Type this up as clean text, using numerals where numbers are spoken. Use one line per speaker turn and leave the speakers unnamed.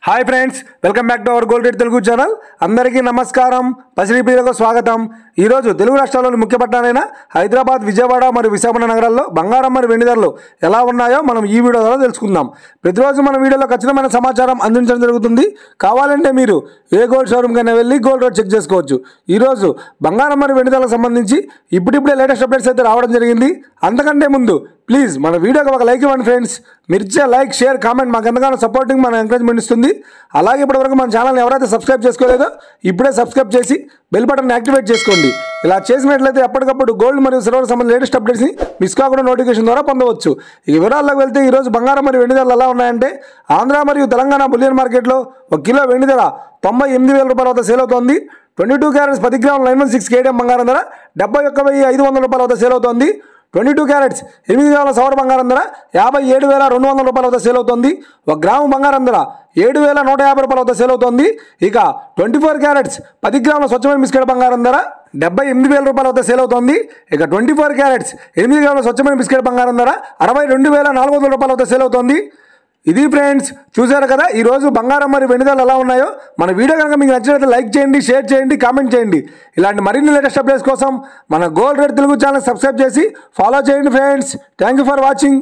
Hi friends welcome back to our gold rate Telugu channel अंदरिकी नमस्कारम पसिडीपीలకు స్వాగతం। ఈ రోజు తెలుగు రాష్ట్రాల్లోని ముఖ్య పట్టణాలైన హైదరాబాద్, విజయవాడ మరియు విశాఖపట్నం నగరాల్లో బంగారం మరియు వెండి ధరలు ఎలా ఉన్నాయో మనం ఈ వీడియో ద్వారా తెలుసుకుందాం। ప్రతిరోజు మన వీడియోలో ఖచ్చితమైన సమాచారం అందించడం జరుగుతుంది। కావాలంటే మీరు ఏ గోల్డ్ షోరూమ్ కైనా వెళ్ళి గోల్డ్ రేట్ చెక్ చేసుకోవచ్చు। ఈ రోజు బంగారం మరియు వెండి ధరలకు సంబంధించి ఇప్పుడిప్పుడే లేటెస్ట్ అప్డేట్స్ అయితే రావడం జరిగింది। అంతకంటే ముందు ప్లీజ్ మన వీడియోకి ఒక లైక్ ఇవ్వండి ఫ్రెండ్స్। మీరు ఇచ్చే లైక్, షేర్, కామెంట్ మాకు ఎంతగానో సపోర్టింగ్, మన ఎంకరేజ్మెంట్ ఇస్తుంది। అలాగే ఇప్పటివరకు మన ఛానల్ని ఎవరైతే సబ్స్క్రైబ్ చేసుకోలేదో ఇప్పుడే సబ్స్క్రైబ్ చేసి బెల్ బటన్ యాక్టివేట్ చేసుకోండి। ఇలా చేసినట్లయితే ఎప్పటికప్పుడు గోల్డ్ మరియు సిల్వర్ సంబంధించిన లేటెస్ట్ అప్డేట్స్ని మిస్ కాకుండా నోటిఫికేషన్ ద్వారా పొందవచ్చు। ఈ వివరాల్లోకి వెళ్తే ఈరోజు బంగారం మరియు వెండి ధరలు ఎలా ఉన్నాయంటే, ఆంధ్ర మరియు తెలంగాణ బులియన్ మార్కెట్లో 1 కిలో వెండి ధర 98,000 రూపాయల వద్ద సేల్ అవుతోంది। 22 క్యారెట్స్ 10 గ్రాముల 916 కేడిఎం బంగారం ధర 71,500 రూపాయల వద్ద సేల్ అవుతోంది। 22 క్యారెట్స్ 8 గ్రాముల సవర బంగారం ధర 57,200 రూపాయల వద్ద సేల్ అవుతోంది। 1 గ్రాము బంగారం ధర 7,150 రూపాయల వద్ద సేల్ అవుతోంది। ఇక 24 క్యారెట్స్ 10 గ్రాముల స్వచ్ఛమైన బిస్కెట్ బంగారం ధర 78,000 రూపాయల వద్ద సేల్ అవుతోంది। ఇక 24 క్యారెట్స్ 8 గ్రాముల స్వచ్ఛమైన బిస్కెట్ బంగారం ధర 62,400 రూపాయల వద్ద సేల్ అవుతోంది। ఇది ఫ్రెండ్స్, చూసారు కదా ఈ రోజు బంగారం మరియు వెండి ధరలు ఎలా ఉన్నాయో। మన వీడియో కనుక మీకు నచ్చినట్లయితే లైక్ చేయండి, షేర్ చేయండి, కామెంట్ చేయండి। ఇలాంటి మరిన్ని లేటెస్ట్ అప్డేట్స్ కోసం మన gold rate Telugu channel subscribe చేసి ఫాలో చేయండి friends. Thank you for watching.